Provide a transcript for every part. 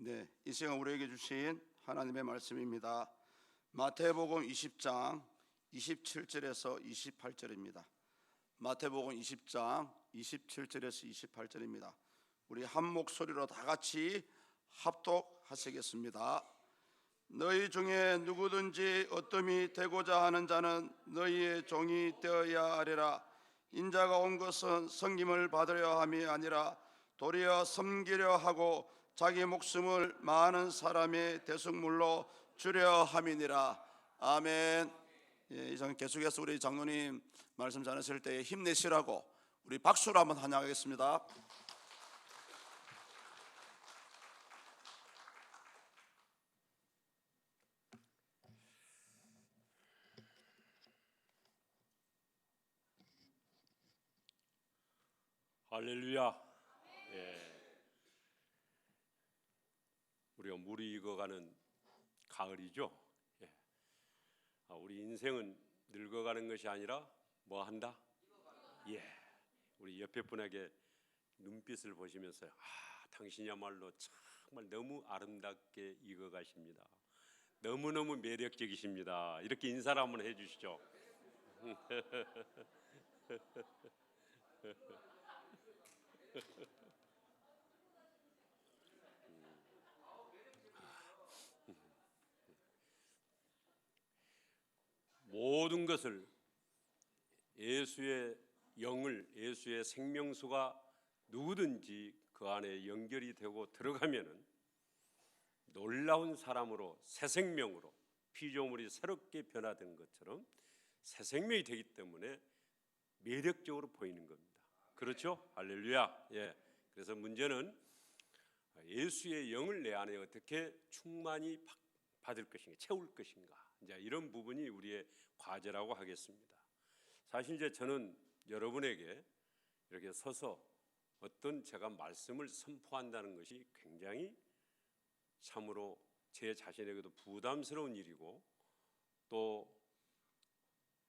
네, 이 시간 우리에게 주신 하나님의 말씀입니다. 마태복음 20장 27절에서 28절입니다. 마태복음 20장 27절에서 28절입니다. 우리 한 목소리로 다 같이 합독하시겠습니다. 너희 중에 누구든지 어떠함이 되고자 하는 자는 너희의 종이 되어야 하리라. 인자가 온 것은 섬김을 받으려 함이 아니라 도리어 섬기려 하고 자기 목숨을 많은 사람의 대속물로 주려 함이니라. 아멘. 이상 계속해서 우리 장로님 말씀 전하실 때 힘내시라고 우리 박수로 한번 환영하겠습니다. 할렐루야. 우리가 물이 익어가는 가을이죠. 우리 인생은 늙어가는 것이 아니라 뭐 한다? 우리 옆에 분에게 눈빛을 보시면서 당신이야말로 정말 너무 아름답게 익어가십니다. 너무너무 매력적이십니다. 이렇게 인사를 한번 해주시죠. 모든 것을 예수의 영을, 예수의 생명수가 누구든지 그 안에 연결이 되고 들어가면은 놀라운 사람으로, 새 생명으로, 피조물이 새롭게 변화된 것처럼 새 생명이 되기 때문에 매력적으로 보이는 겁니다. 그렇죠? 할렐루야. 그래서 문제는 예수의 영을 내 안에 어떻게 충만히 받을 것인가, 채울 것인가, 이제 이런 부분이 우리의 과제라고 하겠습니다. 사실 이제 저는 여러분에게 이렇게 서서 어떤 제가 말씀을 선포한다는 것이 굉장히 참으로 제 자신에게도 부담스러운 일이고, 또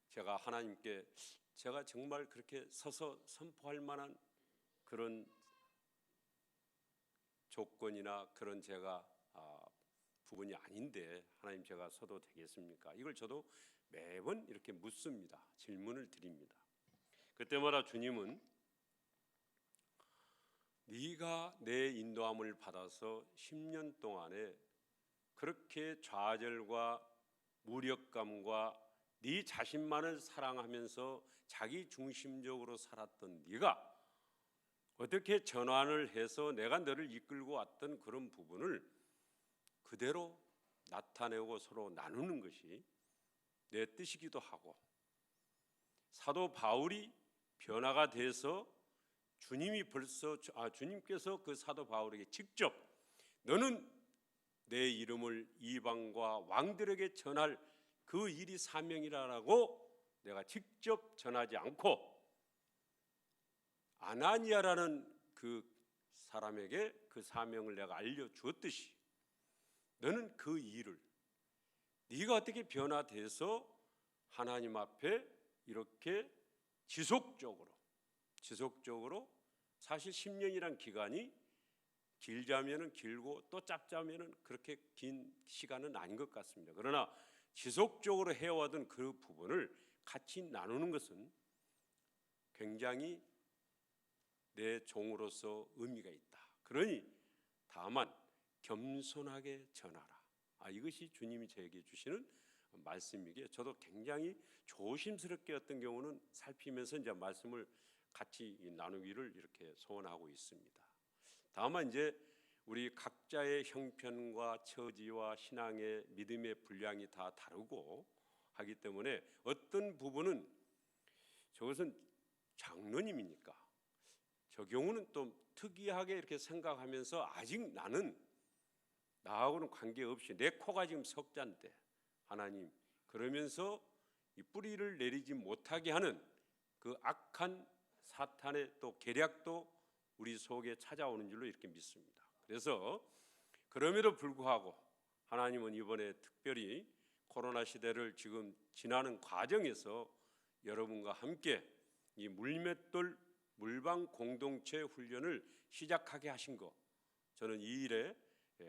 제가 하나님께 제가 정말 그렇게 서서 선포할 만한 그런 조건이나 그런 제가 부분이 아닌데 하나님 제가 서도 되겠습니까? 이걸 저도 매번 이렇게 묻습니다. 질문을 드립니다. 그때마다 주님은 네가 내 인도함을 받아서 10년 동안에 그렇게 좌절과 무력감과 네 자신만을 사랑하면서 자기 중심적으로 살았던 네가 어떻게 전환을 해서 내가 너를 이끌고 왔던 그런 부분을 그대로 나타내고 서로 나누는 것이 내 뜻이기도 하고, 사도 바울이 변화가 돼서 주님께서 그 사도 바울에게 직접 너는 내 이름을 이방과 왕들에게 전할 그 일이 사명이라고 내가 직접 전하지 않고 아나니아라는 그 사람에게 그 사명을 내가 알려주었듯이 너는 그 일을 네가 어떻게 변화돼서 하나님 앞에 이렇게 지속적으로 사실 10년이란 기간이 길자면은 길고 또 짧자면은 그렇게 긴 시간은 아닌 것 같습니다. 그러나 지속적으로 해와던 그 부분을 같이 나누는 것은 굉장히 내 종으로서 의미가 있다. 그러니 다만 겸손하게 전하라. 이것이 주님이 저에게 주시는 말씀이기에 저도 굉장히 조심스럽게 어떤 경우는 살피면서 이제 말씀을 같이 나누기를 이렇게 소원하고 있습니다. 다만 이제 우리 각자의 형편과 처지와 신앙의 믿음의 분량이 다 다르고 하기 때문에 어떤 부분은 저것은 장로님이니까 저 경우는 또 특이하게 이렇게 생각하면서 아직 나는 나하고는 관계없이 내 코가 지금 석잔데 하나님 그러면서 이 뿌리를 내리지 못하게 하는 그 악한 사탄의 또 계략도 우리 속에 찾아오는 줄로 이렇게 믿습니다. 그래서 그럼에도 불구하고 하나님은 이번에 특별히 코로나 시대를 지금 지나는 과정에서 여러분과 함께 이 물맷돌 물방 공동체 훈련을 시작하게 하신 것, 저는 이 일에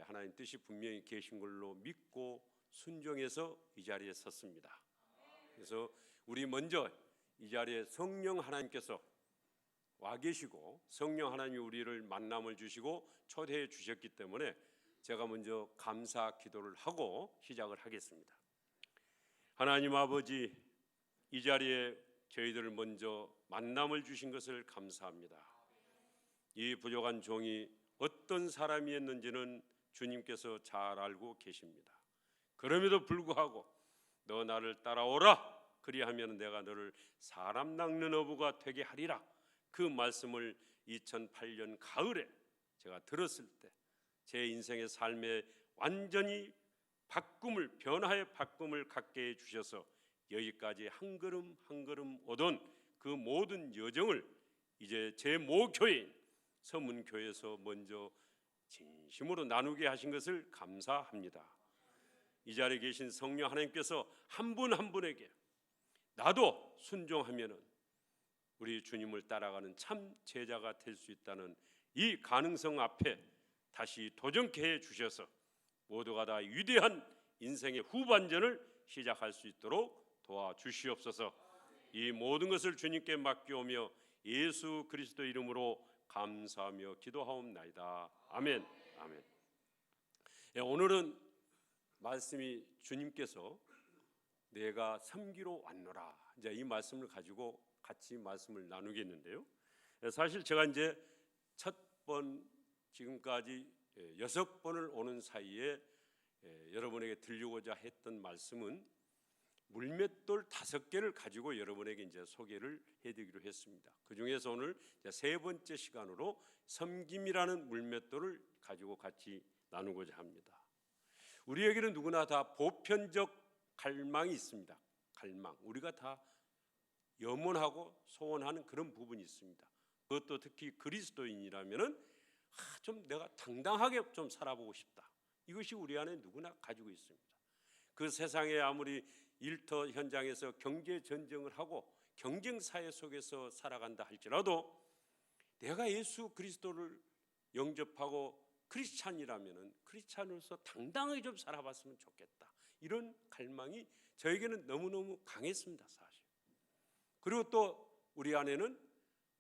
하나님 뜻이 분명히 계신 걸로 믿고 순종해서 이 자리에 섰습니다. 그래서 우리 먼저 이 자리에 성령 하나님께서 와 계시고 성령 하나님이 우리를 만남을 주시고 초대해 주셨기 때문에 제가 먼저 감사 기도를 하고 시작을 하겠습니다. 하나님 아버지, 이 자리에 저희들을 먼저 만남을 주신 것을 감사합니다. 이 부족한 종이 어떤 사람이었는지는 주님께서 잘 알고 계십니다. 그럼에도 불구하고 너 나를 따라오라, 그리하면 내가 너를 사람 낚는 어부가 되게 하리라, 그 말씀을 2008년 가을에 제가 들었을 때 제 인생의 삶에 완전히 바꿈을, 변화의 바꿈을 갖게 해주셔서 여기까지 한 걸음 한 걸음 오던 그 모든 여정을 이제 제 모교회인 서문교회에서 먼저 진심으로 나누게 하신 것을 감사합니다. 이 자리에 계신 성령 하나님께서 한 분 한 분에게 나도 순종하면은 우리 주님을 따라가는 참 제자가 될 수 있다는 이 가능성 앞에 다시 도전케 해 주셔서 모두가 다 위대한 인생의 후반전을 시작할 수 있도록 도와주시옵소서. 이 모든 것을 주님께 맡겨오며 예수 그리스도 이름으로 감사하며 기도하옵나이다. 아멘. 아멘. 오늘은 말씀이 주님께서 내가 섬기러 왔노라, 이제 이 말씀을 가지고 같이 말씀을 나누겠는데요. 사실 제가 이제 첫 번 지금까지 6번을 오는 사이에 여러분에게 들려고자 했던 말씀은 물맷돌 5개를 가지고 여러분에게 이제 소개를 해드리기로 했습니다. 그 중에서 오늘 세 번째 시간으로 섬김이라는 물맷돌을 가지고 같이 나누고자 합니다. 우리에게는 누구나 다 보편적 갈망이 있습니다. 갈망, 우리가 다 염원하고 소원하는 그런 부분이 있습니다. 그것도 특히 그리스도인이라면은 좀 내가 당당하게 좀 살아보고 싶다. 이것이 우리 안에 누구나 가지고 있습니다. 그 세상에 아무리 일터 현장에서 경제 전쟁을 하고 경쟁 사회 속에서 살아간다 할지라도 내가 예수 그리스도를 영접하고 크리스찬이라면은 크리스찬으로서 당당하게 좀 살아봤으면 좋겠다. 이런 갈망이 저에게는 너무너무 강했습니다, 사실. 그리고 또 우리 안에는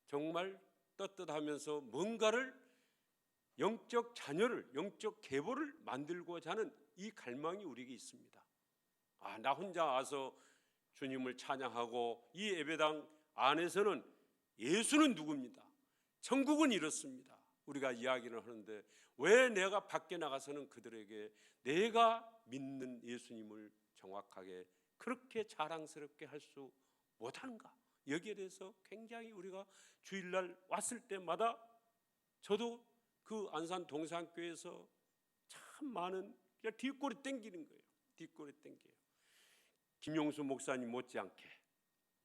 정말 떳떳하면서 뭔가를 영적 자녀를, 영적 계보를 만들고자 하는 이 갈망이 우리에게 있습니다. 나 혼자 와서 주님을 찬양하고 이 예배당 안에서는 예수는 누굽니다. 천국은 이렇습니다. 우리가 이야기를 하는데 왜 내가 밖에 나가서는 그들에게 내가 믿는 예수님을 정확하게 그렇게 자랑스럽게 할 수 못하는가? 여기에 대해서 굉장히 우리가 주일날 왔을 때마다 저도 그 안산 동산교회에서 참 많은 그냥 뒷골이 땡기는 거예요. 뒷골이 땡겨요. 김용수 목사님 못지않게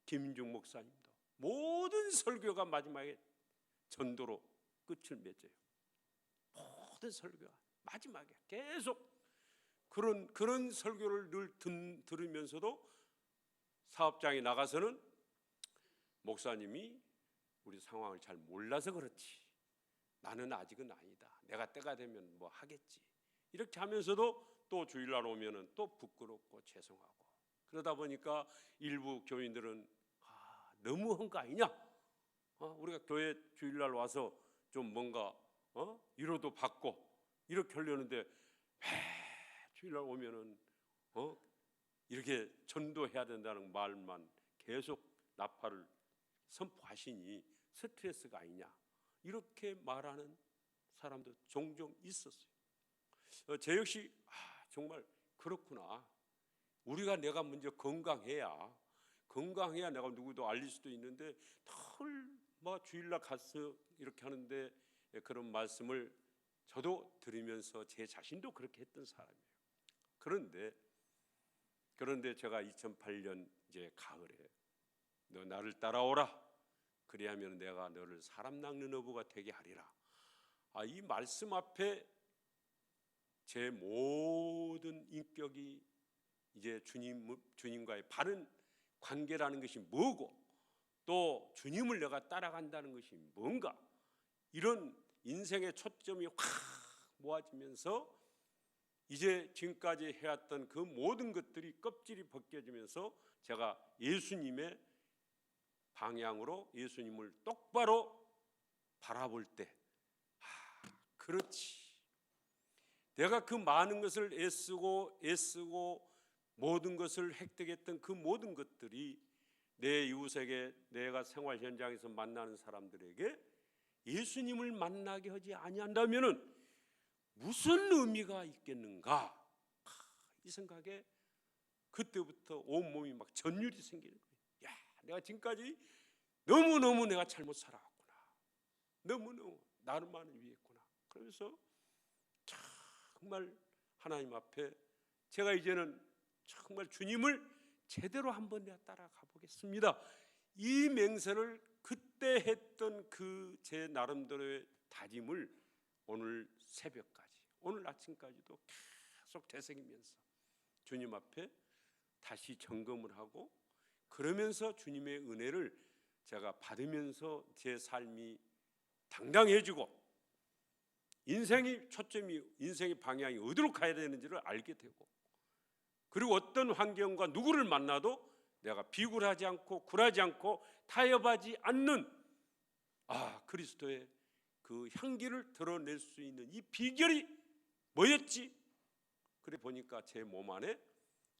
김중 목사님도 모든 설교가 마지막에 전도로 끝을 맺어요. 모든 설교가 마지막에 계속 그런 설교를 늘 들으면서도 사업장에 나가서는 목사님이 우리 상황을 잘 몰라서 그렇지, 나는 아직은 아니다, 내가 때가 되면 뭐 하겠지, 이렇게 하면서도 또 주일날 오면은 또 부끄럽고 죄송하고, 그러다 보니까 일부 교인들은 너무한 거 아니냐, 우리가 교회 주일날 와서 좀 뭔가 위로도 받고 이렇게 하려는데 왜 주일날 오면은 이렇게 전도해야 된다는 말만 계속 나팔을 선포하시니 스트레스가 아니냐, 이렇게 말하는 사람도 종종 있었어요. 저 역시 정말 그렇구나. 우리가 내가 먼저 건강해야 내가 누구도 알릴 수도 있는데 뭐 주일날 가서 이렇게 하는데 그런 말씀을 저도 들으면서 제 자신도 그렇게 했던 사람이에요. 그런데 제가 2008년 이제 가을에 너 나를 따라오라, 그리하면 내가 너를 사람 낚는 어부가 되게 하리라. 이 말씀 앞에 제 모든 인격이 이제 주님과의 바른 관계라는 것이 뭐고, 또 주님을 내가 따라간다는 것이 뭔가, 이런 인생의 초점이 확 모아지면서 이제 지금까지 해왔던 그 모든 것들이 껍질이 벗겨지면서 제가 예수님의 방향으로 예수님을 똑바로 바라볼 때, 그렇지, 내가 그 많은 것을 애쓰고 모든 것을 획득했던 그 모든 것들이 내 이웃에게, 내가 생활 현장에서 만나는 사람들에게 예수님을 만나게 하지 아니한다면은 무슨 의미가 있겠는가? 이 생각에 그때부터 온몸이 막 전율이 생기는 거예요. 야, 내가 지금까지 너무너무 내가 잘못 살아왔구나. 너무너무 나를만을 위했구나. 그러면서 정말 하나님 앞에 제가 이제는 정말 주님을 제대로 한번 내가 따라가 보겠습니다. 이 맹세를 그때 했던 그 제 나름대로의 다짐을 오늘 새벽까지, 오늘 아침까지도 계속 되새기면서 주님 앞에 다시 점검을 하고, 그러면서 주님의 은혜를 제가 받으면서 제 삶이 당당해지고 인생의 초점이, 인생의 방향이 어디로 가야 되는지를 알게 되고, 그리고 어떤 환경과 누구를 만나도 내가 비굴하지 않고 굴하지 않고 타협하지 않는 그리스도의 그 향기를 드러낼 수 있는 이 비결이 뭐였지? 그래 보니까 제 몸 안에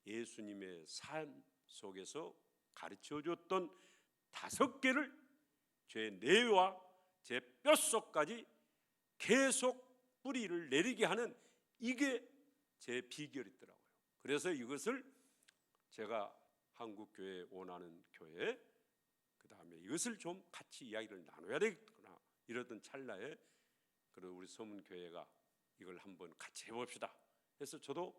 예수님의 삶 속에서 가르쳐줬던 5개를 제 뇌와 제 뼛속까지 계속 뿌리를 내리게 하는, 이게 제 비결이더라고요. 그래서 이것을 제가 한국교회 원하는 교회, 그 다음에 이것을 좀 같이 이야기를 나눠야 되겠구나 이러던 찰나에, 그리고 우리 서문교회가 이걸 한번 같이 해봅시다 해서 저도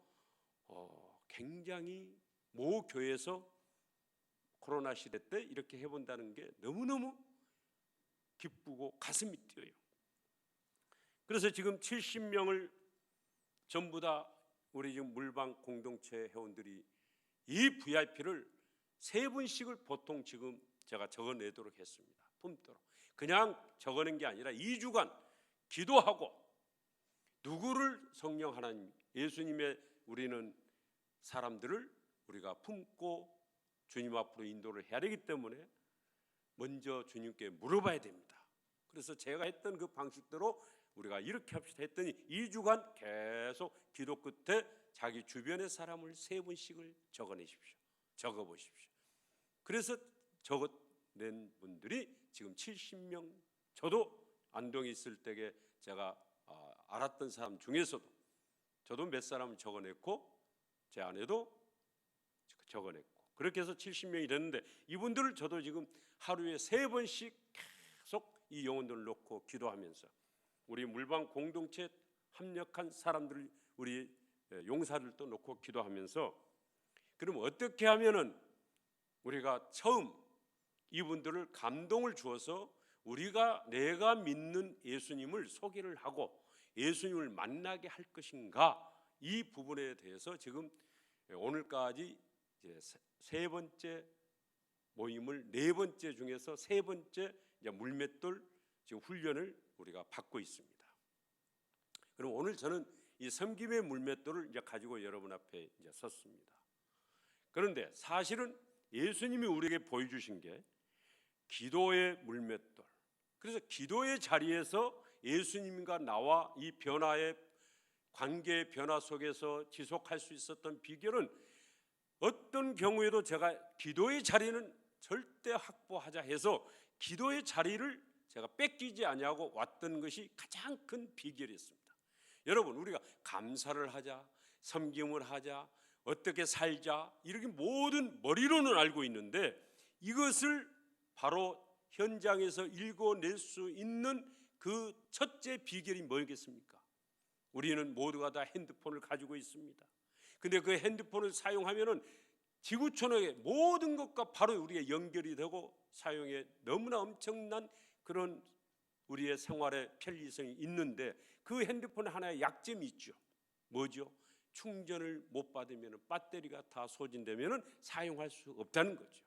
굉장히 모 교회에서 코로나 시대 때 이렇게 해본다는 게 너무너무 기쁘고 가슴이 뛰어요. 그래서 지금 70명을 전부 다 우리 지금 물방 공동체 회원들이 이 VIP를 3분씩을 보통 지금 제가 적어내도록 했습니다. 품도록. 그냥 적어낸 게 아니라 2주간 기도하고, 누구를 성령 하나님, 예수님의 우리는 사람들을 우리가 품고 주님 앞으로 인도를 해야 되기 때문에 먼저 주님께 물어봐야 됩니다. 그래서 제가 했던 그 방식대로 우리가 이렇게 합시다 했더니 2주간 계속 기도 끝에 자기 주변의 사람을 3분씩을 적어내십시오. 적어보십시오. 그래서 적어낸 분들이 지금 70명, 저도 안동에 있을 때에 제가 알았던 사람 중에서도 저도 몇 사람을 적어냈고 제 아내도 적어냈고, 그렇게 해서 70명이 됐는데, 이분들을 저도 지금 하루에 3번씩 계속 이 영혼들을 놓고 기도하면서 우리 물방 공동체 합력한 사람들, 우리 용사들도 놓고 기도하면서, 그럼 어떻게 하면은 우리가 처음 이분들을 감동을 주어서 내가 믿는 예수님을 소개를 하고 예수님을 만나게 할 것인가, 이 부분에 대해서 지금 오늘까지 이제 3번째 모임을 4번째 중에서 3번째 물맷돌 지금 훈련을 우리가 받고 있습니다. 그럼 오늘 저는 이 섬김의 물맷돌을 이제 가지고 여러분 앞에 이제 섰습니다. 그런데 사실은 예수님이 우리에게 보여주신 게 기도의 물맷돌. 그래서 기도의 자리에서 예수님과 나와 이 변화의 관계의 변화 속에서 지속할 수 있었던 비결은, 어떤 경우에도 제가 기도의 자리는 절대 확보하자 해서 기도의 자리를 제가 뺏기지 아니하고 왔던 것이 가장 큰 비결이었습니다. 여러분, 우리가 감사를 하자, 섬김을 하자, 어떻게 살자, 이렇게 모든 머리로는 알고 있는데, 이것을 바로 현장에서 읽어낼 수 있는 그 첫째 비결이 뭐겠습니까? 우리는 모두가 다 핸드폰을 가지고 있습니다. 근데 그 핸드폰을 사용하면은 지구촌의 모든 것과 바로 우리가 연결이 되고 사용에 너무나 엄청난 그런 우리의 생활의 편리성이 있는데, 그 핸드폰 하나의 약점이 있죠. 뭐죠? 충전을 못 받으면, 배터리가 다 소진되면 사용할 수 없다는 거죠.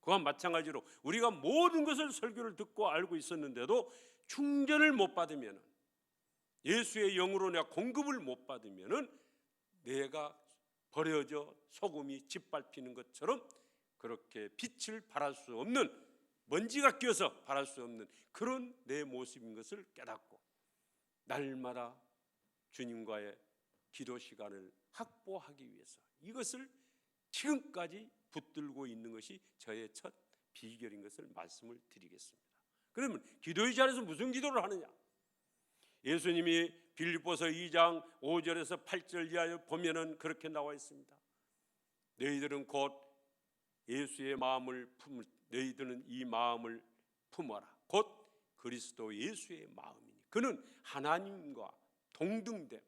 그와 마찬가지로 우리가 모든 것을 설교를 듣고 알고 있었는데도 충전을 못 받으면 예수의 영으로 내가 공급을 못 받으면은 내가 버려져 소금이 짓밟히는 것처럼 그렇게 빛을 발할 수 없는, 먼지가 껴서 발할 수 없는 그런 내 모습인 것을 깨닫고 날마다 주님과의 기도 시간을 확보하기 위해서 이것을 지금까지 붙들고 있는 것이 저의 첫 비결인 것을 말씀을 드리겠습니다. 그러면 기도의 자리에서 무슨 기도를 하느냐? 예수님이 빌립보서 2장 5절에서 8절 이하에 보면은 그렇게 나와 있습니다. 너희들은 곧 예수의 마음을 품을, 너희들은 이 마음을 품어라. 곧 그리스도 예수의 마음이니 그는 하나님과 동등됨,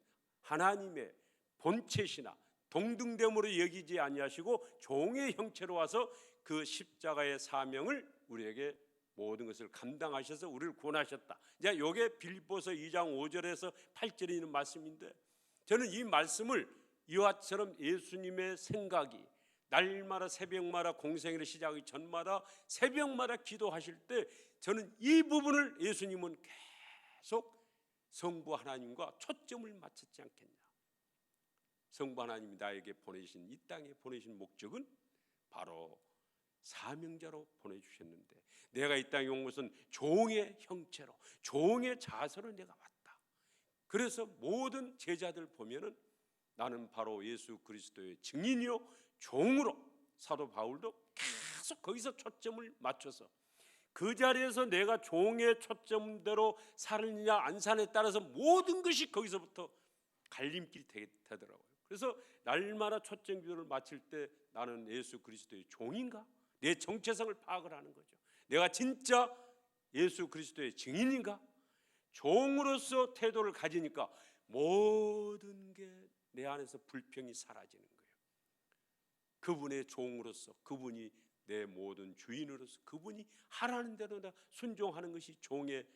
하나님의 본체시나 동등됨으로 여기지 아니하시고 종의 형체로 와서 그 십자가의 사명을 우리에게 모든 것을 감당하셔서 우리를 구원하셨다. 이제 이게 빌립보서 2장 5절에서 8절에 있는 말씀인데, 저는 이 말씀을 이와처럼 예수님의 생각이 날마다 새벽마다 공생일의 시작하기 전마다 새벽마다 기도하실 때 저는 이 부분을 예수님은 계속 성부 하나님과 초점을 맞췄지 않겠냐. 성부 하나님이 나에게 보내신, 이 땅에 보내신 목적은 바로 사명자로 보내주셨는데, 내가 이 땅에 온 것은 종의 형체로, 종의 자세로 내가 왔다. 그래서 모든 제자들 보면은 나는 바로 예수 그리스도의 증인이요 종으로, 사도 바울도 계속 거기서 초점을 맞춰서 그 자리에서 내가 종의 초점대로 살느냐 안 사느냐에 따라서 모든 것이 거기서부터 갈림길이 되더라고요. 그래서 날마다 초점 기도를 마칠 때 나는 예수 그리스도의 종인가? 내 정체성을 파악을 하는 거죠. 내가 진짜 예수 그리스도의 증인인가? 종으로서 태도를 가지니까 모든 게 내 안에서 불평이 사라지는 거예요. 그분의 종으로서, 그분이 내 모든 주인으로서 그분이 하라는 대로 다 순종하는 것이 종의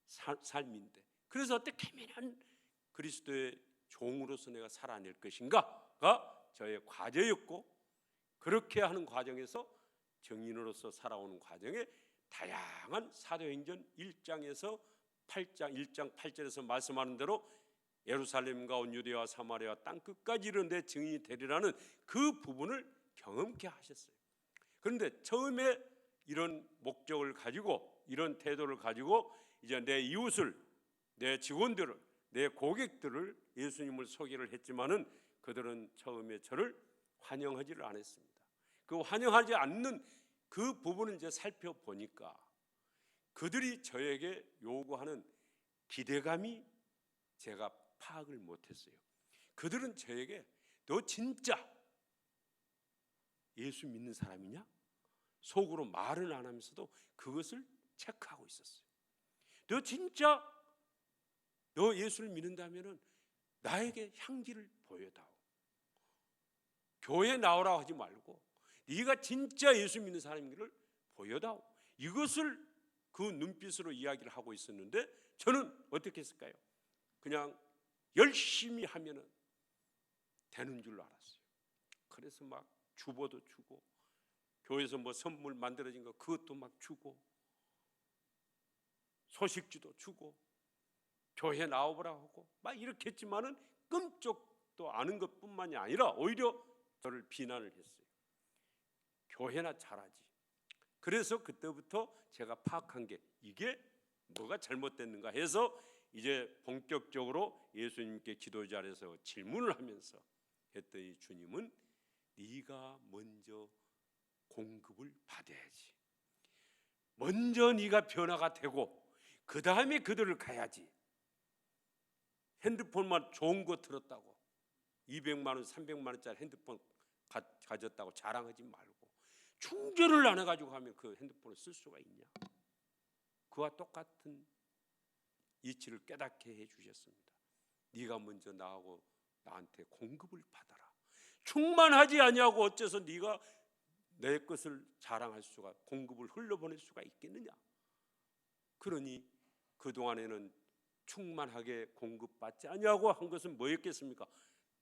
삶인데, 그래서 어떻게 하면 그리스도의 종으로서 내가 살아낼 것인가가 저의 과제였고, 그렇게 하는 과정에서 증인으로서 살아오는 과정에 다양한 사도행전 1장에서 8장 1장 8절에서 말씀하는 대로 예루살렘과 온 유대와 사마리아 땅 끝까지 이르는 데 증인이 되리라는 그 부분을 경험케 하셨어요. 그런데 처음에 이런 목적을 가지고, 이런 태도를 가지고 이제 내 이웃을, 내 직원들을, 내 고객들을 예수님을 소개를 했지만은 그들은 처음에 저를 환영하지를 않았습니다. 그 환영하지 않는 그 부분을 이제 살펴보니까 그들이 저에게 요구하는 기대감이 제가 파악을 못했어요. 그들은 저에게 너 진짜 예수 믿는 사람이냐? 속으로 말을 안 하면서도 그것을 체크하고 있었어요. 너 진짜 너 예수를 믿는다면은 나에게 향기를 보여다오. 교회 나오라고 하지 말고 네가 진짜 예수 믿는 사람인지를 보여다오. 이것을 그 눈빛으로 이야기를 하고 있었는데 저는 어떻게 했을까요? 그냥 열심히 하면은 되는 줄 알았어요. 그래서 막 주보도 주고, 교회에서 뭐 선물 만들어진 거 그것도 막 주고, 소식지도 주고, 교회 나오라고 하고 막 이렇게 했지만은 끔찍도 않은 것뿐만이 아니라 오히려 저를 비난을 했어요. 교회나 잘하지. 그래서 그때부터 제가 파악한 게 이게 뭐가 잘못됐는가 해서 이제 본격적으로 예수님께 기도 자리에서 질문을 하면서 했더니 주님은 네가 먼저 공급을 받아야지. 먼저 네가 변화가 되고 그 다음에 그들을 가야지. 핸드폰만 좋은 거 들었다고 200만 원, 300만 원짜리 핸드폰 가졌다고 자랑하지 말고 충전을 안 해가지고 하면 그 핸드폰을 쓸 수가 있냐? 그와 똑같은 이치를 깨닫게 해주셨습니다. 네가 먼저 나하고 나한테 공급을 받아라. 충만하지 아니하고 어째서 네가 내 것을 자랑할 수가, 공급을 흘려보낼 수가 있겠느냐? 그러니 그동안에는 충만하게 공급받지 아니하고 한 것은 뭐였겠습니까?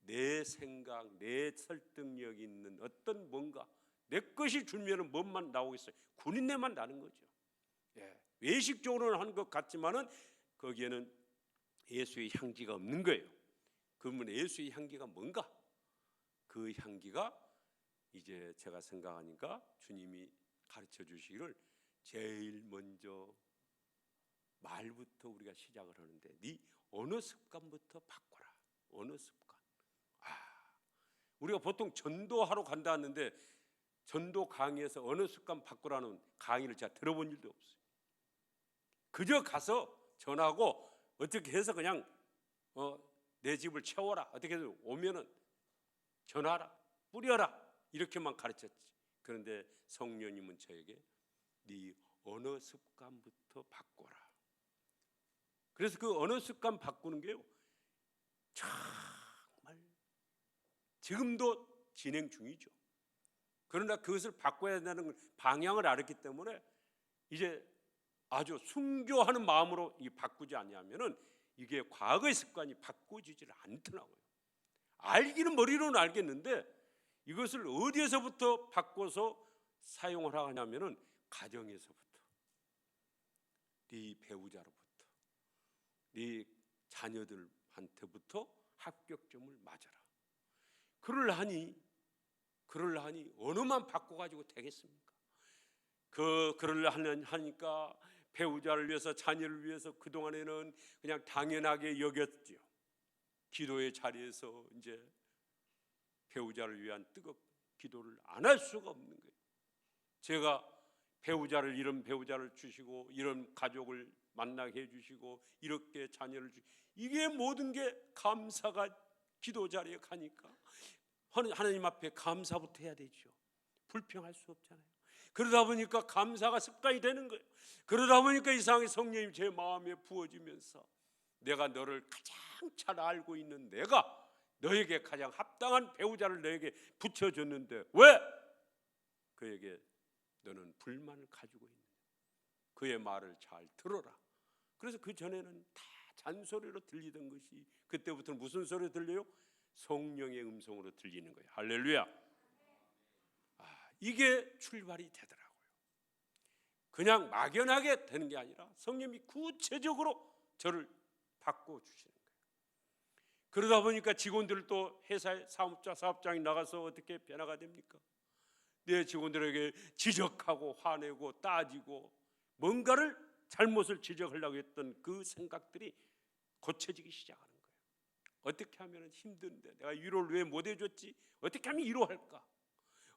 내 생각, 내 설득력 있는 어떤 뭔가 내 것이 줄면은 뭔만 나오겠어요? 군인내만 나는 거죠. 외식적으로는 한 것 같지만은 거기에는 예수의 향기가 없는 거예요. 그러면 예수의 향기가 뭔가? 그 향기가 이제 제가 생각하니까 주님이 가르쳐 주시기를 제일 먼저 말부터 우리가 시작을 하는데 네 언어 습관부터 바꿔라. 언어 습관. 우리가 보통 전도하러 간다 하는데 전도 강의에서 언어 습관 바꾸라는 강의를 제가 들어본 일도 없어요. 그저 가서 전하고 어떻게 해서 그냥 내 집을 채워라. 어떻게 해서 오면은 전하라. 뿌려라. 이렇게만 가르쳤지. 그런데 성령님은 저에게 네 언어 습관부터 바꿔라. 그래서 그 언어 습관 바꾸는 게요, 정말 지금도 진행 중이죠. 그러나 그것을 바꿔야 되는 방향을 알았기 때문에 이제 아주 순교하는 마음으로 바꾸지 않냐면은 이게 과거의 습관이 바꾸지질 않더라고요. 알기는 머리로는 알겠는데 이것을 어디에서부터 바꿔서 사용을 하냐면은 가정에서부터, 네 배우자로부터, 네 자녀들한테부터 합격점을 맞아라. 그러려니 언어만 바꿔가지고 되겠습니까? 그러려 하니까 배우자를 위해서, 자녀를 위해서 그동안에는 그냥 당연하게 여겼죠. 기도의 자리에서 이제 배우자를 위한 뜨겁 기도를 안 할 수가 없는 거예요. 제가 이런 배우자를 주시고 이런 가족을 만나게 해주시고 이렇게 자녀를 이게 모든 게 감사가 기도 자리에 가니까 하나님 앞에 감사부터 해야 되죠. 불평할 수 없잖아요. 그러다 보니까 감사가 습관이 되는 거예요. 그러다 보니까 이상하게 성령님 제 마음에 부어지면서 내가 너를 가장 잘 알고 있는 내가 너에게 가장 합당한 배우자를 너에게 붙여줬는데 왜 그에게 너는 불만을 가지고 있느냐. 그의 말을 잘 들어라. 그래서 그 전에는 다 잔소리로 들리던 것이 그때부터는 무슨 소리로 들려요? 성령의 음성으로 들리는 거예요. 할렐루야. 이게 출발이 되더라고요. 그냥 막연하게 되는 게 아니라 성령님이 구체적으로 저를 바꿔주시는 거예요. 그러다 보니까 직원들을 또 회사에 사업장에 나가서 어떻게 변화가 됩니까? 내 직원들에게 지적하고 화내고 따지고 뭔가를 잘못을 지적하려고 했던 그 생각들이 고쳐지기 시작하는 거예요. 어떻게 하면 힘든데 내가 위로를 왜 못 해줬지? 어떻게 하면 위로할까?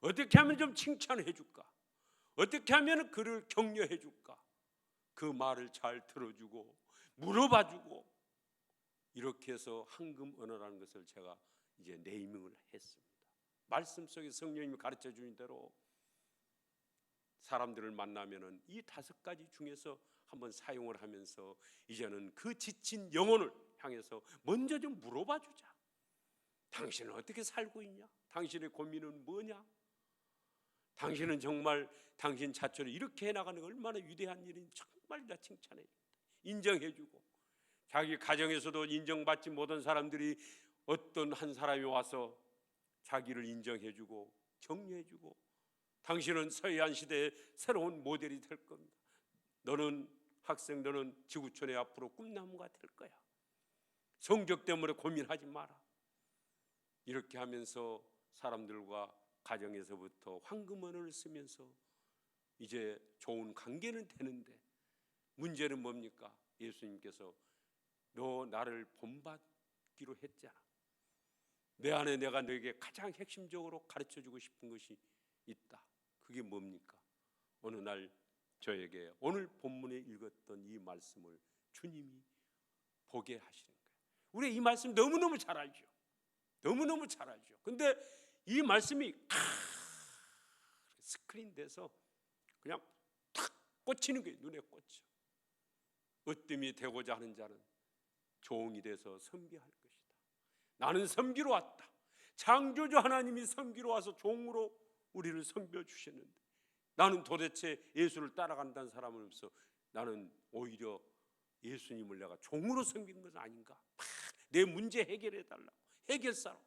어떻게 하면 좀 칭찬해 줄까? 어떻게 하면 그를 격려해 줄까? 그 말을 잘 들어주고 물어봐 주고 이렇게 해서 황금 언어라는 것을 제가 이제 네이밍을 했습니다. 말씀 속에 성령님이 가르쳐 주는 대로 사람들을 만나면은 이 5가지 중에서 한번 사용을 하면서 이제는 그 지친 영혼을 향해서 먼저 좀 물어봐 주자. 당신은 어떻게 살고 있냐? 당신의 고민은 뭐냐? 당신은 정말 당신 자처를 이렇게 해나가는 게 얼마나 위대한 일인지 정말 다 칭찬해 줍니다. 인정해 주고 자기 가정에서도 인정받지 못한 사람들이 어떤 한 사람이 와서 자기를 인정해 주고 격려해 주고 당신은 서해안 시대의 새로운 모델이 될 겁니다. 너는 학생, 너는 지구촌의 앞으로 꿈나무가 될 거야. 성적 때문에 고민하지 마라. 이렇게 하면서 사람들과 가정에서부터 황금 언어를 쓰면서 이제 좋은 관계는 되는데 문제는 뭡니까? 예수님께서 너 나를 본받기로 했잖아. 내 안에 내가 너에게 가장 핵심적으로 가르쳐주고 싶은 것이 있다. 그게 뭡니까? 어느 날 저에게 오늘 본문에 읽었던 이 말씀을 주님이 보게 하시는 거예요. 우리 이 말씀 너무너무 잘 알죠. 너무너무 잘 알죠. 근데 이 말씀이 스크린 돼서 그냥 탁 꽂히는 거예요. 눈에 꽂혀. 으뜸이 되고자 하는 자는 종이 돼서 섬기할 것이다. 나는 섬기러 왔다. 창조주 하나님이 섬기러 와서 종으로 우리를 섬겨 주셨는데 나는 도대체 예수를 따라간다는 사람은 없어. 나는 오히려 예수님을 내가 종으로 섬기는 것은 아닌가? 내 문제 해결해 달라고. 해결사로.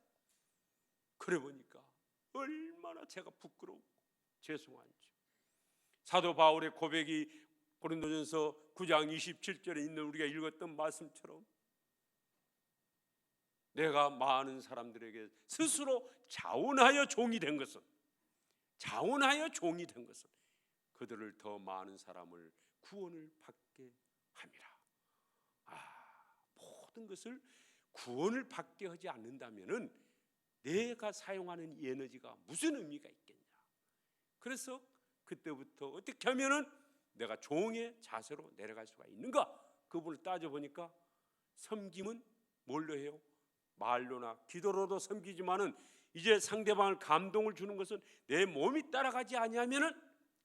그래 보니까 얼마나 제가 부끄럽고 죄송한지. 사도 바울의 고백이 고린도전서 9장 27절에 있는 우리가 읽었던 말씀처럼 내가 많은 사람들에게 스스로 자원하여 종이 된 것은, 그들을 더 많은 사람을 구원을 받게 함이라. 모든 것을 구원을 받게 하지 않는다면은 내가 사용하는 이 에너지가 무슨 의미가 있겠냐. 그래서 그때부터 어떻게 하면은 내가 종의 자세로 내려갈 수가 있는가, 그 부분을 따져보니까 섬김은 뭘로 해요? 말로나 기도로도 섬기지만은 이제 상대방을 감동을 주는 것은 내 몸이 따라가지 아니하면은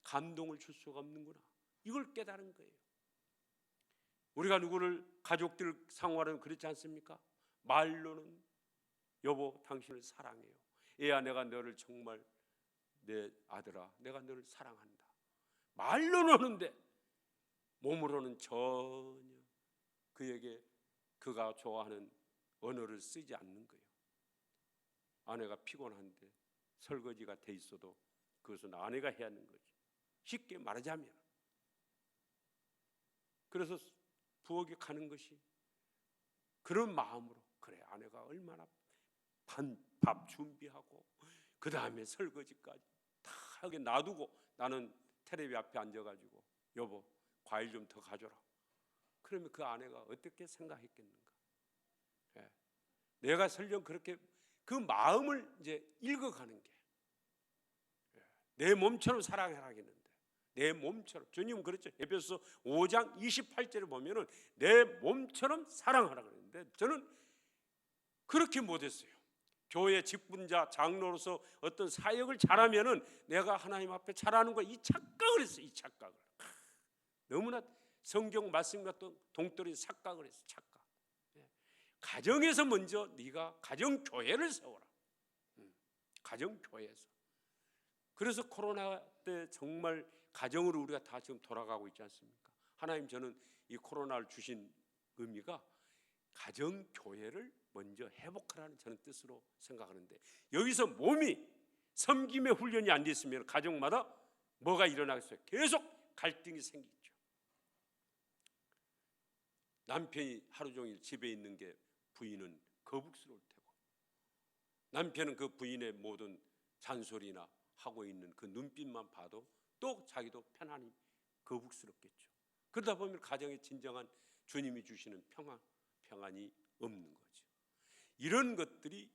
감동을 줄 수가 없는구나, 이걸 깨달은 거예요. 우리가 누구를, 가족들 상호하는 그렇지 않습니까? 말로는 여보 당신을 사랑해요, 애야 내가 너를 정말, 내 아들아 내가 너를 사랑한다, 말로는 하는데 몸으로는 전혀 그에게 그가 좋아하는 언어를 쓰지 않는 거예요. 아내가 피곤한데 설거지가 돼 있어도 그것은 아내가 해야 하는 거지, 쉽게 말하자면. 그래서 부엌에 가는 것이 그런 마음으로, 그래 아내가 얼마나 밥 준비하고 그 다음에 설거지까지 다 하게 놔두고 나는 텔레비 앞에 앉아가지고 여보 과일 좀 더 가져라. 그러면 그 아내가 어떻게 생각했겠는가? 내가 설령 그렇게 그 마음을 이제 읽어가는 게, 내 몸처럼 사랑해라 하겠는데, 내 몸처럼, 주님은 그렇죠. 에베소서 5장 28절에 보면은 내 몸처럼 사랑하라 그러는데, 저는 그렇게 못했어요. 교회 직분자 장로로서 어떤 사역을 잘하면은 내가 하나님 앞에 잘하는 거, 이 착각을 했어요. 이 착각을 너무나 성경 말씀과 또 동떨어진 착각을 했어요. 착각. 가정에서 먼저 네가 가정 교회를 세워라. 가정 교회에서. 그래서 코로나 때 정말 가정으로 우리가 다 지금 돌아가고 있지 않습니까? 하나님, 저는 이 코로나를 주신 의미가 가정 교회를 먼저 회복하라는 저는 뜻으로 생각하는데, 여기서 몸이 섬김의 훈련이 안 됐으면 가정마다 뭐가 일어나겠어요? 계속 갈등이 생기죠. 남편이 하루 종일 집에 있는 게 부인은 거북스러울 테고, 남편은 그 부인의 모든 잔소리나 하고 있는 그 눈빛만 봐도 또 자기도 편안히 거북스럽겠죠. 그러다 보면 가정에 진정한 주님이 주시는 평안이 없는 거죠. 이런 것들이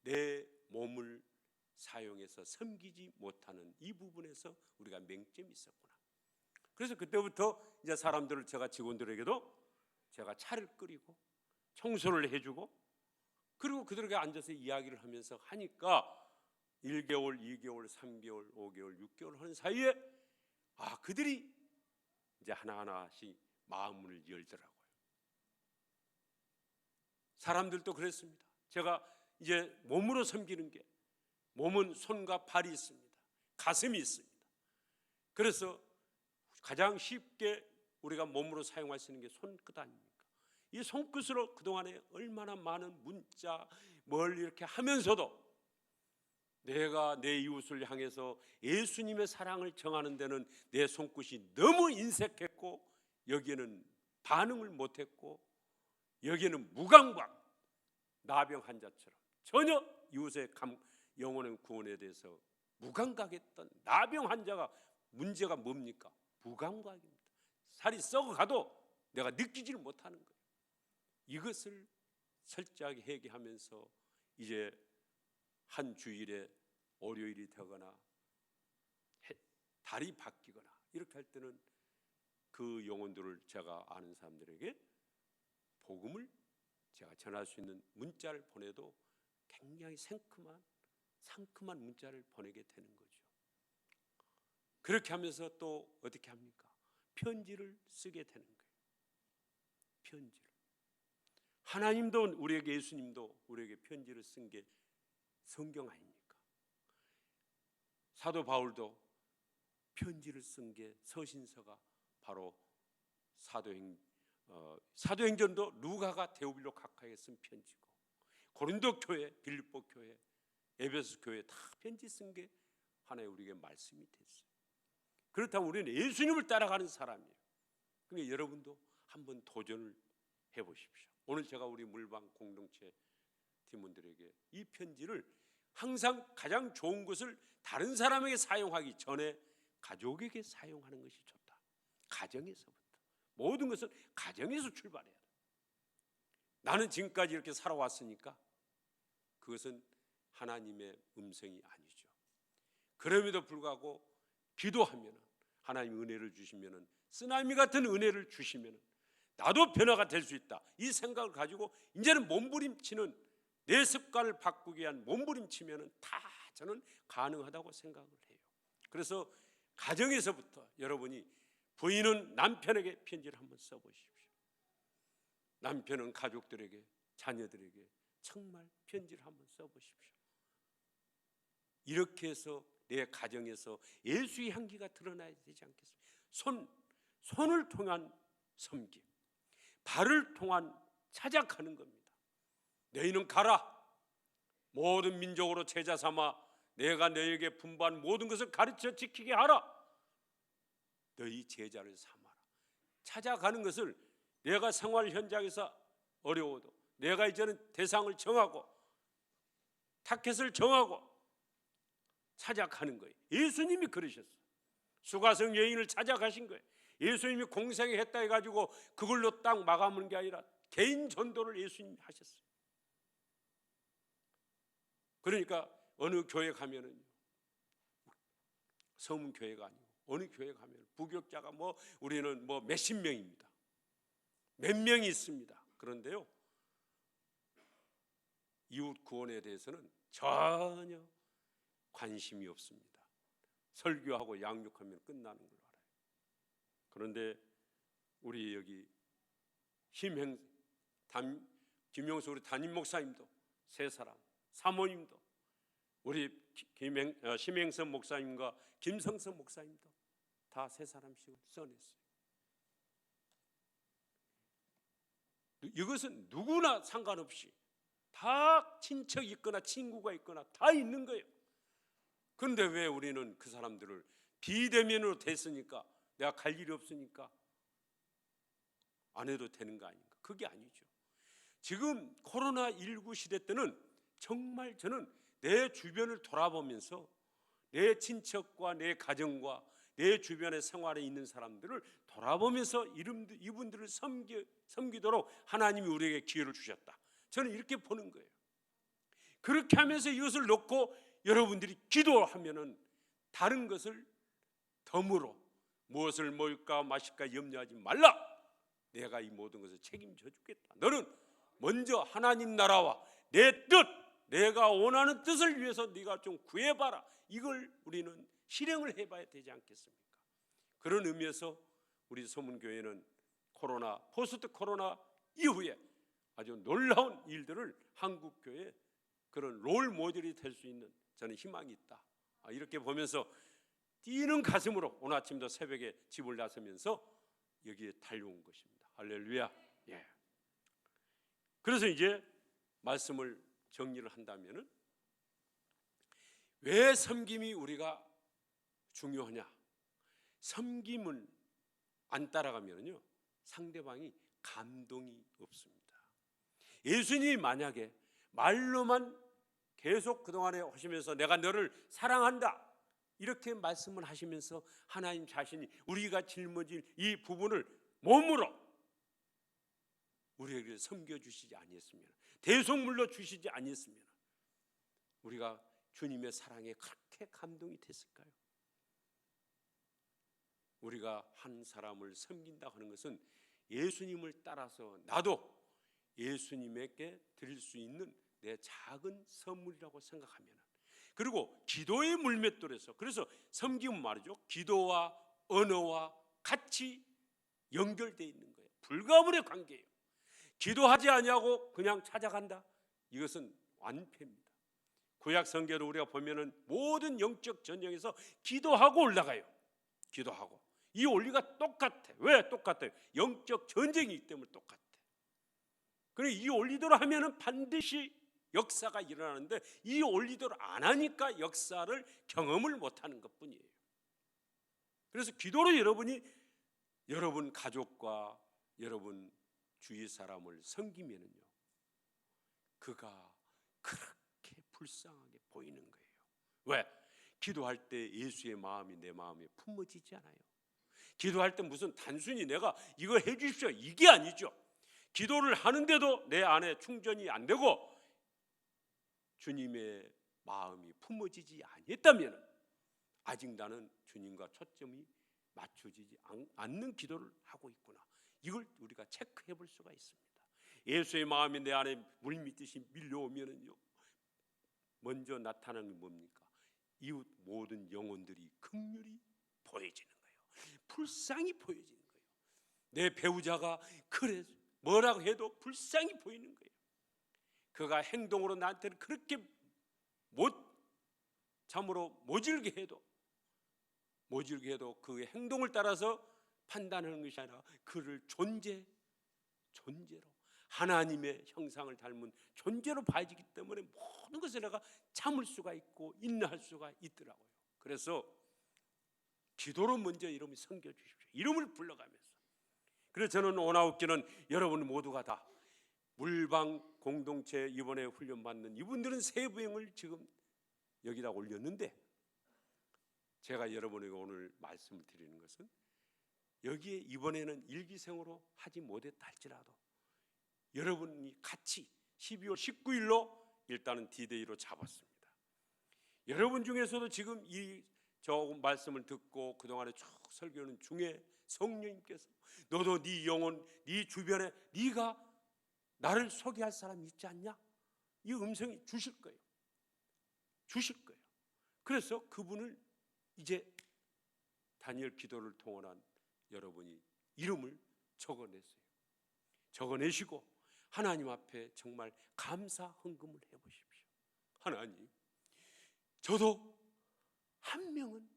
내 몸을 사용해서 섬기지 못하는 이 부분에서 우리가 맹점이 있었구나. 그래서 그때부터 이제 사람들을, 제가 직원들에게도 제가 차를 끓이고 청소를 해주고, 그리고 그들에게 앉아서 이야기를 하면서 하니까 1개월, 2개월, 3개월, 5개월, 6개월 하는 사이에 그들이 이제 하나하나씩 마음을 열더라고요. 사람들도 그랬습니다. 제가 이제 몸으로 섬기는 게, 몸은 손과 발이 있습니다. 가슴이 있습니다. 그래서 가장 쉽게 우리가 몸으로 사용할 수 있는 게 손끝 아닙니까? 이 손끝으로 그동안에 얼마나 많은 문자 뭘 이렇게 하면서도 내가 내 이웃을 향해서 예수님의 사랑을 정하는 데는 내 손끝이 너무 인색했고, 여기에는 반응을 못했고, 여기에는 무감각, 나병 환자처럼 전혀 이웃의 영혼의 구원에 대해서 무감각했던 나병 환자가 문제가 뭡니까? 무감각입니다. 살이 썩어가도 내가 느끼지를 못하는 거예요. 이것을 철저하게 회개하면서 이제 한 주일에 월요일이 되거나 달이 바뀌거나 이렇게 할 때는 그 영혼들을, 제가 아는 사람들에게 복음을 제가 전할 수 있는 문자를 보내도 굉장히 상큼한 문자를 보내게 되는 거죠. 그렇게 하면서 또 어떻게 합니까? 편지를 쓰게 되는 거예요. 편지를. 하나님도 우리에게, 예수님도 우리에게 편지를 쓴 게 성경 아닙니까? 사도 바울도 편지를 쓴 게, 서신서가 바로 사도행전도 루가가 데오빌로 각하에게 쓴 편지고, 고린도 교회, 빌립보 교회, 에베소 교회 다 편지 쓴 게 하나의 우리에게 말씀이 됐어요. 그렇다면 우리는 예수님을 따라가는 사람이에요. 그러니까 여러분도 한번 도전을 해보십시오. 오늘 제가 우리 물방 공동체 팀원들에게 이 편지를 항상 가장 좋은 것을 다른 사람에게 사용하기 전에 가족에게 사용하는 것이 좋다. 가정에서부터. 모든 것은 가정에서 출발해야 돼. 나는 지금까지 이렇게 살아왔으니까 그것은 하나님의 음성이 아니죠. 그럼에도 불구하고 기도하면 하나님 은혜를 주시면, 쓰나미 같은 은혜를 주시면 나도 변화가 될 수 있다, 이 생각을 가지고 이제는 몸부림치는, 내 습관을 바꾸기 위한 몸부림치면 다 저는 가능하다고 생각을 해요. 그래서 가정에서부터 여러분이, 부인은 남편에게 편지를 한번 써보십시오. 남편은 가족들에게, 자녀들에게 정말 편지를 한번 써보십시오. 이렇게 해서 내 가정에서 예수의 향기가 드러나야 되지 않겠습니까? 손을 통한 섬김, 발을 통한 찾아가는 겁니다. 너희는 가라, 모든 민족으로 제자 삼아 내가 너희에게 분부한 모든 것을 가르쳐 지키게 하라. 너희 제자를 삼아라. 찾아가는 것을, 내가 생활 현장에서 어려워도 내가 이제는 대상을 정하고 타켓을 정하고 찾아가는 거예요. 예수님이 그러셨어요. 수가성 여인을 찾아가신 거예요. 예수님이 공생애 했다 해가지고 그걸로 딱 마감하는 게 아니라 개인 전도를 예수님이 하셨어요. 그러니까 어느 교회 가면은, 서문 교회가 아니고 어느 교회 가면 부교육자가 우리는 몇십 명입니다. 몇 명이 있습니다. 그런데요, 이웃 구원에 대해서는 전혀 관심이 없습니다. 설교하고 양육하면 끝나는 걸 알아요. 그런데 우리 여기 김용수 우리 담임 목사님도 세 사람, 사모님도, 우리 심행선 목사님과 김성선 목사님도 다 세 사람씩 써냈어요. 이것은 누구나 상관없이 다 친척이 있거나 친구가 있거나 다 있는 거예요. 그런데 왜 우리는 그 사람들을 비대면으로 됐으니까, 내가 갈 일이 없으니까 안 해도 되는 거 아닌가? 그게 아니죠. 지금 코로나19 시대 때는 정말 저는 내 주변을 돌아보면서 내 친척과 내 가정과 내 주변의 생활에 있는 사람들을 돌아보면서 이분들을 섬기도록 하나님이 우리에게 기회를 주셨다, 저는 이렇게 보는 거예요. 그렇게 하면서 이것을 놓고 여러분들이 기도하면은 다른 것을 덤으로 무엇을 먹을까 마실까 염려하지 말라. 내가 이 모든 것을 책임져 주겠다. 너는 먼저 하나님 나라와 내 뜻, 내가 원하는 뜻을 위해서 네가 좀 구해봐라. 이걸 우리는 실행을 해봐야 되지 않겠습니까? 그런 의미에서 우리 서문교회는 포스트 코로나 이후에 아주 놀라운 일들을 한국교회 그런 롤 모델이 될 수 있는 저는 희망이 있다, 이렇게 보면서 뛰는 가슴으로 오늘 아침도 새벽에 집을 나서면서 여기에 달려온 것입니다. 할렐루야. 예. 그래서 이제 말씀을 정리를 한다면은, 왜 섬김이 우리가 중요하냐? 섬김을 안 따라가면요, 상대방이 감동이 없습니다. 예수님이 만약에 말로만 계속 그동안에 하시면서 내가 너를 사랑한다 이렇게 말씀을 하시면서 하나님 자신이 우리가 짊어질 이 부분을 몸으로 우리에게 섬겨주시지 아니했으면, 대속물로 주시지 아니했으면 우리가 주님의 사랑에 그렇게 감동이 됐을까요? 우리가 한 사람을 섬긴다 하는 것은 예수님을 따라서 나도 예수님에게 드릴 수 있는 내 작은 선물이라고 생각하면, 그리고 기도의 물맷돌에서, 그래서 섬김은 말이죠, 기도와 언어와 같이 연결되어 있는 거예요. 불가분의 관계예요. 기도하지 아니하고 그냥 찾아간다, 이것은 완패입니다. 구약 성경을 우리가 보면은 모든 영적 전쟁에서 기도하고 올라가요. 기도하고. 이 원리가 똑같아. 왜 똑같아요? 영적 전쟁이기 때문에 똑같아. 그리고 이 원리대로 하면은 반드시 역사가 일어나는데, 이 원리대로 안 하니까 역사를 경험을 못하는 것뿐이에요. 그래서 기도로 여러분 가족과 여러분 주위 사람을 섬기면은요, 그가 그렇게 불쌍하게 보이는 거예요. 왜? 기도할 때 예수의 마음이 내 마음에 품어지지 않아요. 기도할 때 무슨 단순히 내가 이거 해 주십시오 이게 아니죠. 기도를 하는데도 내 안에 충전이 안 되고 주님의 마음이 품어지지 아니했다면 아직 나는 주님과 초점이 맞춰지지 않는 기도를 하고 있구나. 이걸 우리가 체크해 볼 수가 있습니다. 예수의 마음이 내 안에 물밀듯이 밀려오면은요, 먼저 나타나는 게 뭡니까? 이웃 모든 영혼들이 긍휼히 보여지는 거예요. 불쌍히 보여지는 거예요. 내 배우자가 그래 뭐라고 해도 불쌍히 보이는 거예요. 그가 행동으로 나한테는 그렇게 참으로 모질게 해도 그 행동을 따라서 판단하는 것이 아니라 그를 존재로 하나님의 형상을 닮은 존재로 봐지기 때문에 모든 것을 내가 참을 수가 있고 인내할 수가 있더라고요. 그래서 기도로 먼저 이름을 섬겨주십시오. 이름을 불러가면서. 그래서 저는 오나웃기는 여러분 모두가 다 물방 공동체 이번에 훈련받는 이분들은 세부형을 지금 여기다 올렸는데, 제가 여러분에게 오늘 말씀을 드리는 것은 여기에 이번에는 일기생으로 하지 못했다 할지라도 여러분이 같이 12월 19일로 일단은 디데이로 잡았습니다. 여러분 중에서도 지금 저 말씀을 듣고 그동안에 쭉 설교하는 중에 성령님께서 너도 네 영혼, 네 주변에 네가 나를 소개할 사람이 있지 않냐? 이 음성이 주실 거예요. 그래서 그분을 이제 다니엘 기도를 통한 여러분이 이름을 적어내시고 하나님 앞에 정말 감사 헌금을 해보십시오. 하나님, 저도 한 명은,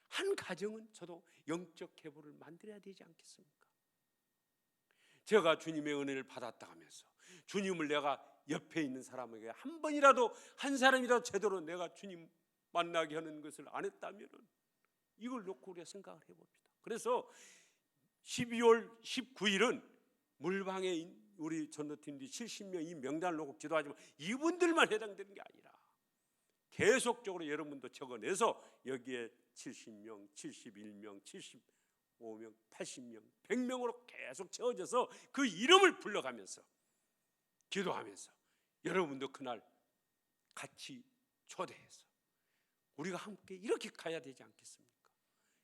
한 가정은 저도 영적 계보를 만들어야 되지 않겠습니까? 제가 주님의 은혜를 받았다 하면서 주님을 내가 옆에 있는 사람에게 한 번이라도, 한 사람이라도 제대로 내가 주님 만나게 하는 것을 안 했다면 이걸 놓고 우리가 생각을 해봅시다. 그래서 12월 19일은 물방에 우리 전도팀들이 70명 이 명단을 놓고 기도하지만 이분들만 해당되는 게 아니라 계속적으로 여러분도 적어내서 여기에 70명, 71명, 75명, 80명, 100명으로 계속 채워져서 그 이름을 불러가면서 기도하면서 여러분도 그날 같이 초대해서 우리가 함께 이렇게 가야 되지 않겠습니까?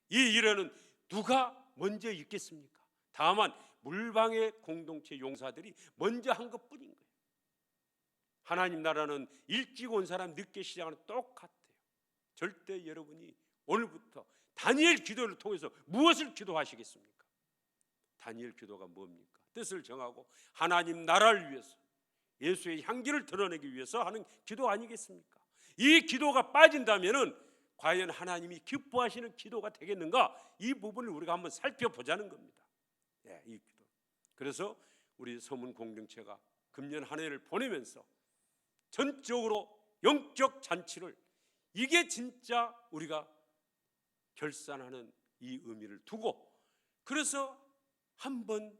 이 일에는 누가 먼저 있겠습니까? 다만 물방의 공동체 용사들이 먼저 한 것뿐인 거예요. 하나님 나라는 일찍 온 사람 늦게 시작하는 똑같아요. 절대 여러분이 오늘부터 다니엘 기도를 통해서 무엇을 기도하시겠습니까? 다니엘 기도가 뭡니까? 뜻을 정하고 하나님 나라를 위해서 예수의 향기를 드러내기 위해서 하는 기도 아니겠습니까? 이 기도가 빠진다면은 과연 하나님이 기뻐하시는 기도가 되겠는가? 이 부분을 우리가 한번 살펴보자는 겁니다. 예, 이 기도. 그래서 우리 서문 공동체가 금년 한 해를 보내면서 전적으로 영적 잔치를, 이게 진짜 우리가 결산하는 이 의미를 두고, 그래서 한번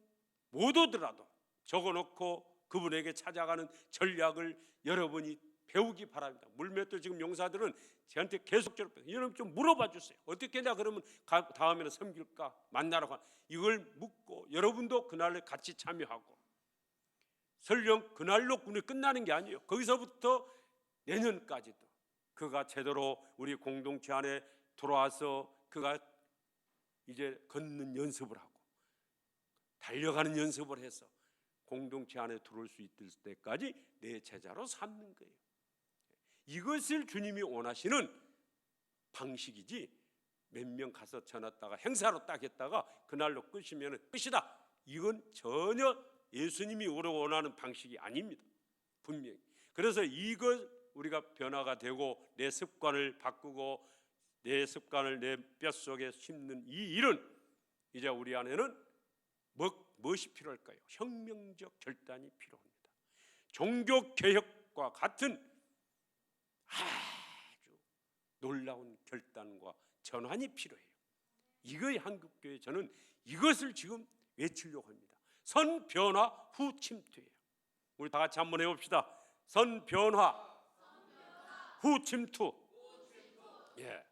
못 오더라도 적어놓고 그분에게 찾아가는 전략을 여러분이 배우기 바랍니다. 물맷도 지금 용사들은 저한테 계속적으로 여러분 좀 물어봐 주세요. 어떻게 내가 그러면 다음에는 섬길까? 만나러 가. 이걸 묻고 여러분도 그날에 같이 참여하고, 설령 그날로 군이 끝나는 게 아니에요. 거기서부터 내년까지도 그가 제대로 우리 공동체 안에 들어와서 그가 이제 걷는 연습을 하고 달려가는 연습을 해서 공동체 안에 들어올 수 있을 때까지 내 제자로 삼는 거예요. 이것을 주님이 원하시는 방식이지, 몇 명 가서 전했다가 행사로 딱 했다가 그날로 끝이면 끝이다, 이건 전혀 예수님이 원하는 방식이 아닙니다. 분명히. 그래서 이걸 우리가 변화가 되고 내 습관을 바꾸고 내 습관을 내 뼛속에 심는 이 일은 이제 우리 안에는 무엇이 필요할까요? 혁명적 결단이 필요합니다. 종교개혁과 같은 아주 놀라운 결단과 전환이 필요해요. 이거의 한국교회, 저는 이것을 지금 외치려고 합니다. 선변화 후 침투예요. 우리 다 같이 한번 해봅시다. 선변화 후 침투. 예,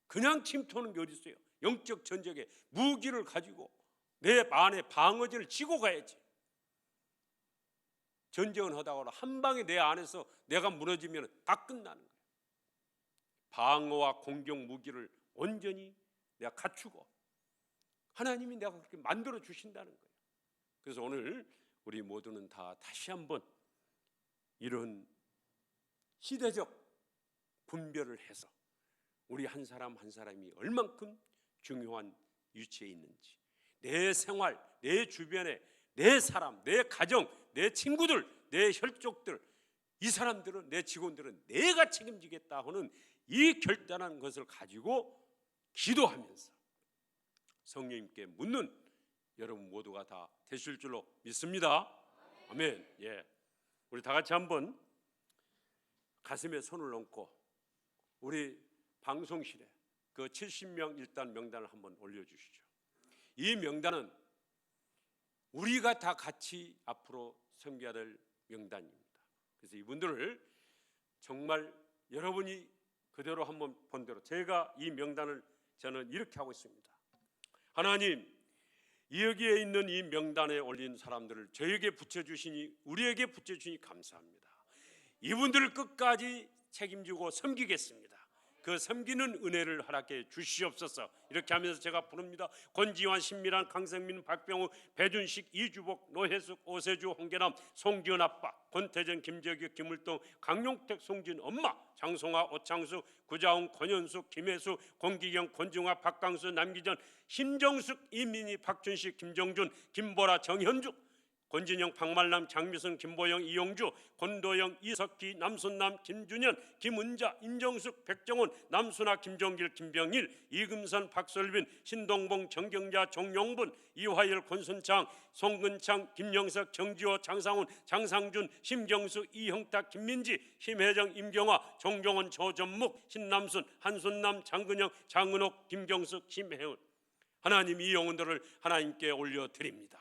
그냥 침투하는 게 어디 있어요? 영적 전쟁에 무기를 가지고 내 안에 방어진을 치고 가야지. 전쟁을 하다가 한 방에 내 안에서 내가 무너지면 다 끝나는 거예요. 방어와 공격 무기를 온전히 내가 갖추고 하나님이 내가 그렇게 만들어 주신다는 거예요. 그래서 오늘 우리 모두는 다 다시 한번 이런 시대적 분별을 해서 우리 한 사람 한 사람이 얼만큼 중요한 위치에 있는지, 내 생활, 내 주변에 내 사람, 내 가정, 내 친구들, 내 혈족들, 이 사람들은, 내 직원들은 내가 책임지겠다 하는 이 결단한 것을 가지고 기도하면서 성령님께 묻는 여러분 모두가 다 되실 줄로 믿습니다. 아멘. 예, 우리 다 같이 한번 가슴에 손을 얹고 우리 방송실에 그 70명 일단 명단을 한번 올려주시죠. 이 명단은 우리가 다 같이 앞으로 섬겨야 될 명단입니다. 그래서 이분들을 정말 여러분이 그대로 한번 본 대로 제가 이 명단을 저는 이렇게 하고 있습니다. 하나님, 여기에 있는 이 명단에 올린 사람들을 저에게 붙여주시니, 우리에게 붙여주시니 감사합니다. 이분들을 끝까지 책임지고 섬기겠습니다. 그 섬기는 은혜를 허락해 주시옵소서. 이렇게 하면서 제가 부릅니다. 권지환, 신미란, 강성민, 박병우, 배준식, 이주복, 노혜숙, 오세주, 홍계남, 송기현 아빠, 권태전, 김재규, 김을동, 강용택, 송진 엄마, 장송아, 오창수, 구자웅, 권현숙, 김혜수, 공기경, 권중화, 박강수, 남기전, 심정숙, 이민희, 박준식, 김정준, 김보라, 정현주, 권진영, 박말남, 장미선, 김보영, 이용주, 권도영, 이석기, 남순남, 김준현, 김은자, 임정숙, 백정원, 남순아, 김종길, 김병일, 이금선, 박설빈, 신동봉, 정경자, 정용분, 이화열, 권순창, 송근창, 김영석, 정지호, 장상훈, 장상준, 심경수, 이형탁, 김민지, 심혜정, 임경화, 정종원, 조전묵, 신남순, 한순남, 장근영, 장은옥, 김경숙, 심혜은. 하나님, 이 영혼들을 하나님께 올려드립니다.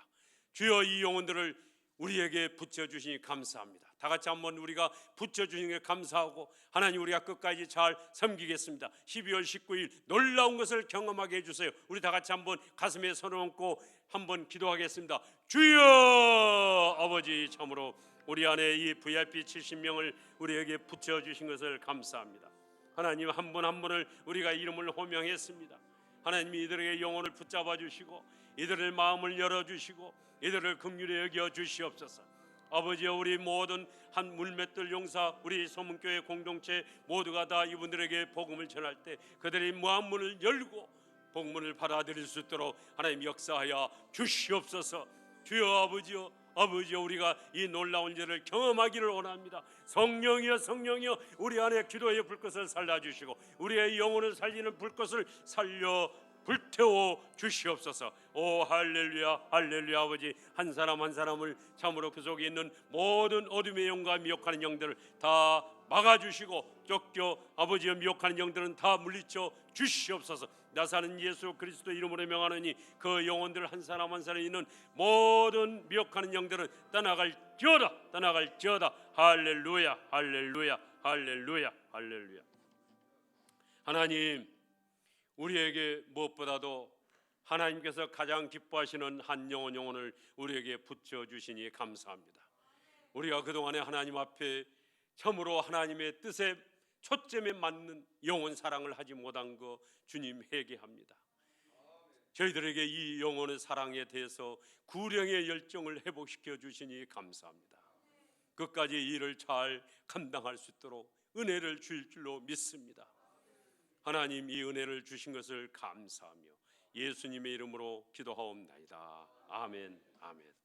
주여, 이 영혼들을 우리에게 붙여주시니 감사합니다. 다 같이 한번 우리가 붙여주시는 게 감사하고 하나님, 우리가 끝까지 잘 섬기겠습니다. 12월 19일 놀라운 것을 경험하게 해주세요. 우리 다 같이 한번 가슴에 손을 얹고 한번 기도하겠습니다. 주여, 아버지, 참으로 우리 안에 이 VIP 70명을 우리에게 붙여주신 것을 감사합니다. 하나님, 한 분 한 분을 우리가 이름을 호명했습니다. 하나님, 이들에게 영혼을 붙잡아 주시고 이들의 마음을 열어주시고 이들을 긍휼히 여겨 주시옵소서. 아버지여, 우리 모든 한 물맷들 용사, 우리 소문교회 공동체 모두가 다 이분들에게 복음을 전할 때 그들의 마음문을 열고 복음을 받아들일 수 있도록 하나님 역사하여 주시옵소서. 주여, 아버지여, 아버지여, 우리가 이 놀라운 일을 경험하기를 원합니다. 성령이여, 성령이여, 우리 안에 기도의 불꽃을 살려주시고 우리의 영혼을 살리는 불꽃을 살려 불태워 주시옵소서. 오 할렐루야, 할렐루야. 아버지, 한 사람 한 사람을 참으로 그 속에 있는 모든 어둠의 영과 미혹하는 영들을 다 막아주시고 쫓겨 아버지여 미혹하는 영들은 다 물리쳐 주시옵소서. 나사는 예수 그리스도 이름으로 명하노니 그 영혼들 한 사람 한 사람에 있는 모든 미혹하는 영들은 떠나갈지어다, 떠나갈지어다. 할렐루야, 할렐루야, 할렐루야, 할렐루야. 하나님, 우리에게 무엇보다도 하나님께서 가장 기뻐하시는 한 영혼을 우리에게 붙여주시니 감사합니다. 우리가 그동안에 하나님 앞에 참으로 하나님의 뜻에 초점에 맞는 영혼 사랑을 하지 못한 거 주님 회개합니다. 저희들에게 이 영혼의 사랑에 대해서 구령의 열정을 회복시켜 주시니 감사합니다. 끝까지 일을 잘 감당할 수 있도록 은혜를 주실 줄로 믿습니다. 하나님, 이 은혜를 주신 것을 감사하며 예수님의 이름으로 기도하옵나이다. 아멘, 아멘.